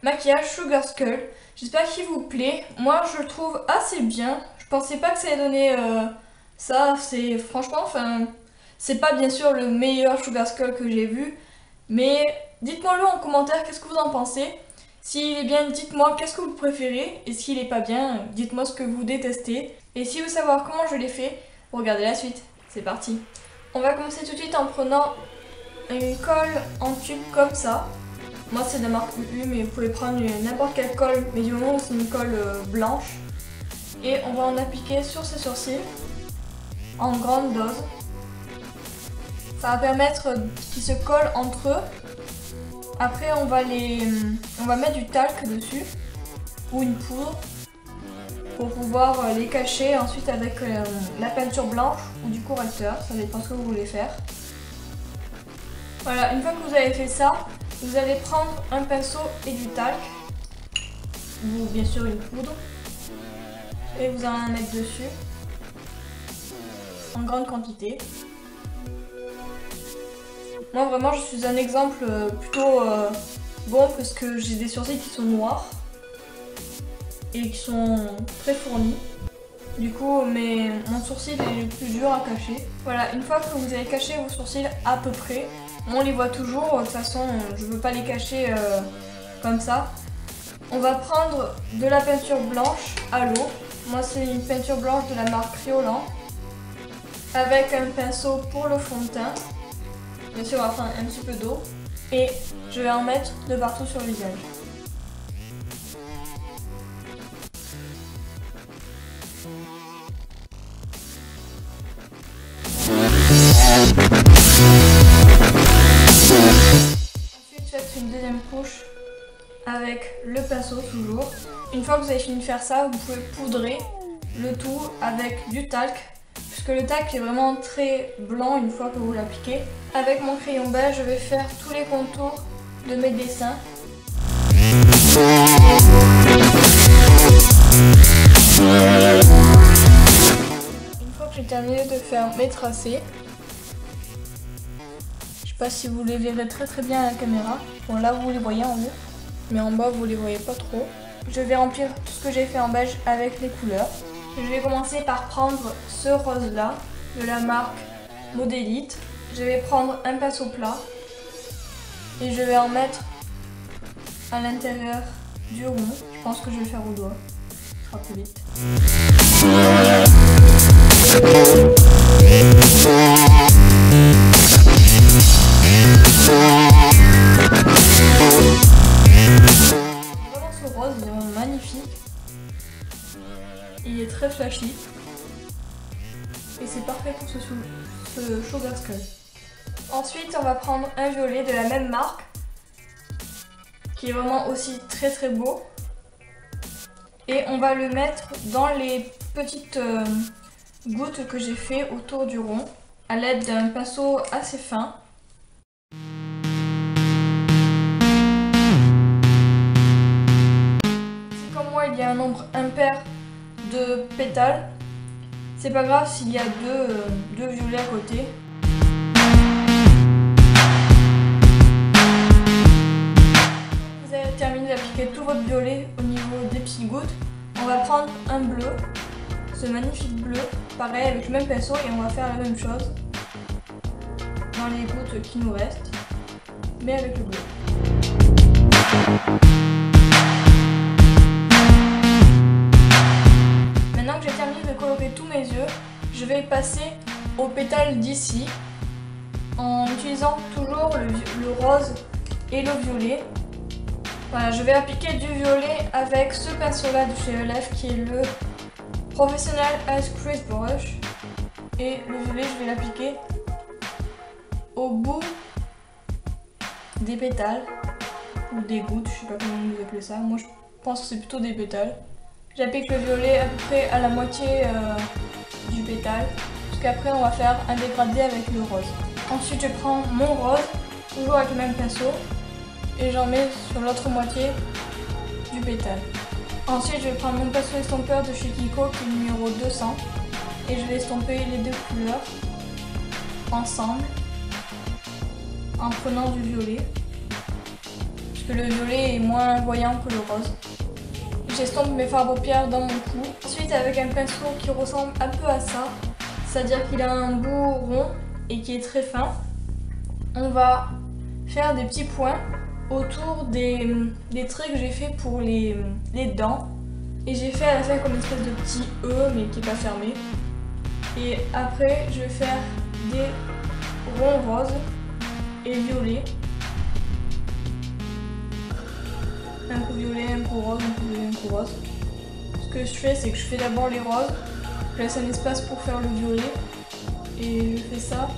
maquillage Sugar Skull. J'espère qu'il vous plaît. Moi je le trouve assez bien. Je pensais pas que ça allait donner ça. C'est franchement, enfin, c'est pas bien sûr le meilleur Sugar Skull que j'ai vu. Mais dites-moi le en commentaire, qu'est-ce que vous en pensez? S'il est bien, dites-moi qu'est-ce que vous préférez. Et s'il est pas bien, dites-moi ce que vous détestez. Et si vous voulez savoir comment je l'ai fait, regardez la suite. C'est parti. On va commencer tout de suite en prenant une colle en tube comme ça. Moi c'est de la marque UU, mais vous pouvez prendre n'importe quelle colle, mais du moment où c'est une colle blanche. Et on va en appliquer sur ses sourcils en grande dose. Ça va permettre qu'ils se collent entre eux. Après on va mettre du talc dessus ou une poudre pour pouvoir les cacher ensuite avec la peinture blanche ou du correcteur, ça dépend ce que vous voulez faire. Voilà, une fois que vous avez fait ça, vous allez prendre un pinceau et du talc, ou bien sûr une poudre, et vous allez en mettre dessus en grande quantité. Moi vraiment je suis un exemple plutôt bon parce que j'ai des sourcils qui sont noirs et qui sont très fournis. Du coup mon sourcil est le plus dur à cacher. Voilà, une fois que vous avez caché vos sourcils à peu près, on les voit toujours, de toute façon je veux pas les cacher comme ça. On va prendre de la peinture blanche à l'eau. Moi c'est une peinture blanche de la marque Kryolan. Avec un pinceau pour le fond de teint. Bien sûr on va prendre un petit peu d'eau. Et je vais en mettre de partout sur le visage. Ensuite faites une deuxième couche avec le pinceau toujours. Une fois que vous avez fini de faire ça, vous pouvez poudrer le tout avec du talc. Puisque le talc est vraiment très blanc une fois que vous l'appliquez. Avec mon crayon beige, je vais faire tous les contours de mes dessins. Une fois que j'ai terminé de faire mes tracés, je sais pas si vous les verrez très bien à la caméra. Bon là vous les voyez en haut, mais en bas vous les voyez pas trop. Je vais remplir tout ce que j'ai fait en beige avec les couleurs. Je vais commencer par prendre ce rose là de la marque Modélite. Je vais prendre un pinceau plat et je vais en mettre à l'intérieur du rond. Je pense que je vais le faire au doigt, ce sera plus vite. Vraiment ce rose est vraiment magnifique. Il est très flashy et c'est parfait pour ce Sugar Skull. Ensuite on va prendre un violet de la même marque qui est vraiment aussi très beau et on va le mettre dans les petites gouttes que j'ai fait autour du rond à l'aide d'un pinceau assez fin. Si comme moi il y a un nombre impair de pétales, c'est pas grave s'il y a deux violets à côté. Vous avez terminé d'appliquer tout votre violet au niveau des petites gouttes. On va prendre un bleu, ce magnifique bleu, pareil avec le même pinceau et on va faire la même chose dans les gouttes qui nous restent, mais avec le bleu. Maintenant que j'ai terminé de colorer tous mes yeux, je vais passer aux pétales d'ici en utilisant toujours le rose et le violet. Voilà, je vais appliquer du violet avec ce pinceau là de chez ELF qui est le Professional Ice Crease Brush. Et le violet, je vais l'appliquer au bout des pétales ou des gouttes, je sais pas comment vous appelez ça. Moi je pense que c'est plutôt des pétales. J'applique le violet à peu près à la moitié du pétale, parce qu'après on va faire un dégradé avec le rose. Ensuite je prends mon rose, toujours avec le même pinceau, et j'en mets sur l'autre moitié du pétale. Ensuite je vais prendre mon pinceau estompeur de chez Kiko qui est numéro 200, et je vais estomper les deux couleurs ensemble en prenant du violet. puisque le violet est moins voyant que le rose. J'estompe mes fards à paupières dans mon cou. Ensuite, avec un pinceau qui ressemble un peu à ça, c'est-à-dire qu'il a un bout rond et qui est très fin, on va faire des petits points autour des traits que j'ai fait pour les dents. Et j'ai fait à la fin comme une espèce de petit E mais qui n'est pas fermé. Et après je vais faire des ronds roses et violets. Un coup violet, un coup rose, un coup violet, un coup rose. Ce que je fais, c'est que je fais d'abord les roses, je laisse un espace pour faire le violet. Et je fais ça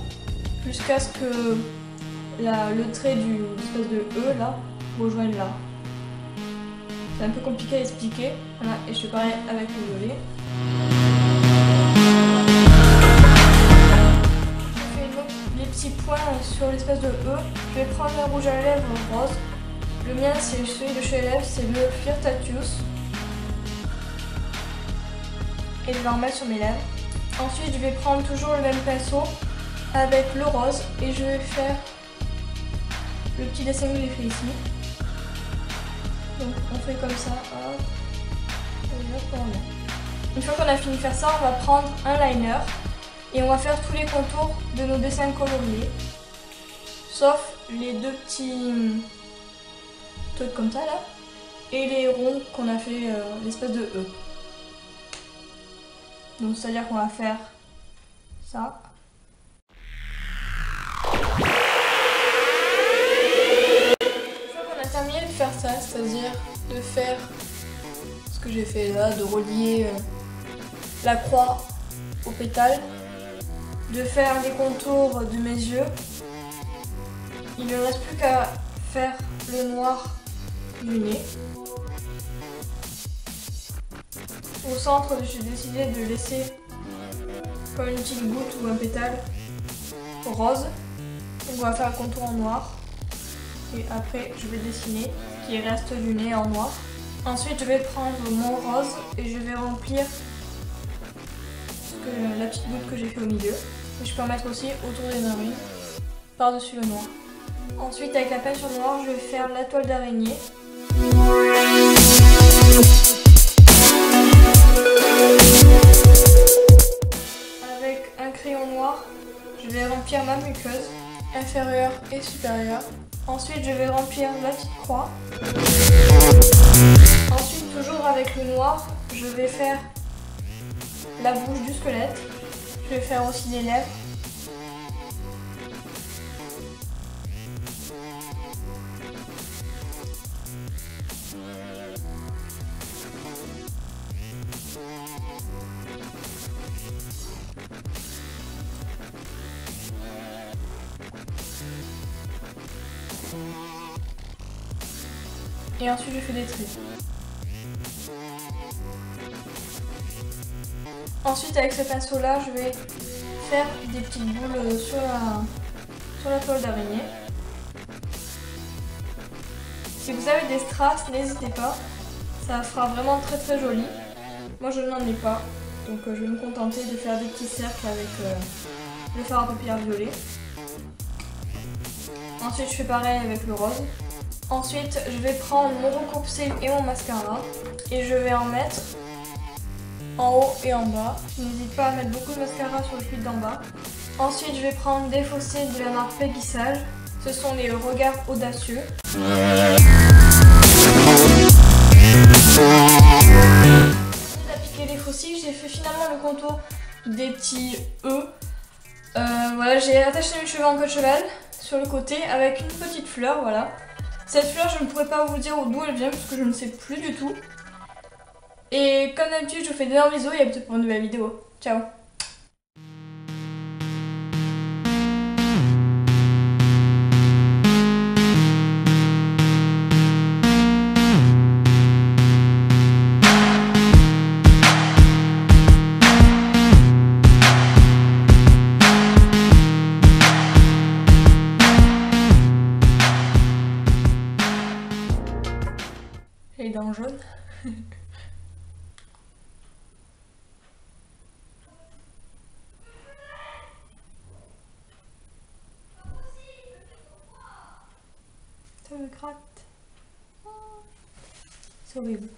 jusqu'à ce que le trait du espèce de E là rejoigne là. C'est un peu compliqué à expliquer. Voilà, et je fais pareil avec le violet. Je fais les petits points sur l'espèce de E. Je vais prendre un rouge à lèvres rose. Le mien, c'est celui de chez Elf, c'est le Flirtatious. Et je vais en mettre sur mes lèvres. Ensuite, je vais prendre toujours le même pinceau avec le rose et je vais faire le petit dessin que j'ai fait ici. Donc on fait comme ça, hop. Une fois qu'on a fini de faire ça, on va prendre un liner et on va faire tous les contours de nos dessins coloriés. Sauf les deux petits trucs comme ça là. Et les ronds qu'on a fait l'espèce de E. Donc c'est à dire qu'on va faire ça. Une fois qu'on a terminé de faire ça, c'est-à-dire de faire ce que j'ai fait là, de relier la croix au pétale, de faire les contours de mes yeux, il ne reste plus qu'à faire le noir du nez. Au centre, j'ai décidé de laisser comme une petite goutte ou un pétale rose. Donc on va faire un contour en noir. Et après, je vais dessiner ce qui reste du nez en noir. Ensuite, je vais prendre mon rose et je vais remplir la petite goutte que j'ai fait au milieu. Et je peux en mettre aussi autour des narines, par-dessus le noir. Ensuite, avec la peinture noire, je vais faire la toile d'araignée. Avec un crayon noir, je vais remplir ma muqueuse, inférieure et supérieure. Ensuite, je vais remplir la petite croix. Ensuite, toujours avec le noir, je vais faire la bouche du squelette. Je vais faire aussi les lèvres. Et ensuite, je fais des traits. Ensuite, avec ce pinceau-là, je vais faire des petites boules sur la toile d'araignée. Si vous avez des strass, n'hésitez pas. Ça fera vraiment très très joli. Moi, je n'en ai pas. Donc, je vais me contenter de faire des petits cercles avec le fard à paupières violet. Ensuite, je fais pareil avec le rose. Ensuite, je vais prendre mon recoupe-cils et mon mascara et je vais en mettre en haut et en bas. N'hésite pas à mettre beaucoup de mascara sur le fil d'en bas. Ensuite, je vais prendre des faux cils de la marque Peggy-Sage. Ce sont les regards audacieux. D'appliquer les faux cils, j'ai fait finalement le contour des petits E. Voilà, j'ai attaché mes cheveux en queue de cheval sur le côté avec une petite fleur, voilà. Cette fleur, je ne pourrais pas vous dire d'où elle vient parce que je ne sais plus du tout. Et comme d'habitude, je vous fais d'énormes bisous et à bientôt pour une nouvelle vidéo. Ciao! Les dents jaunes. Ça me gratte. horrible.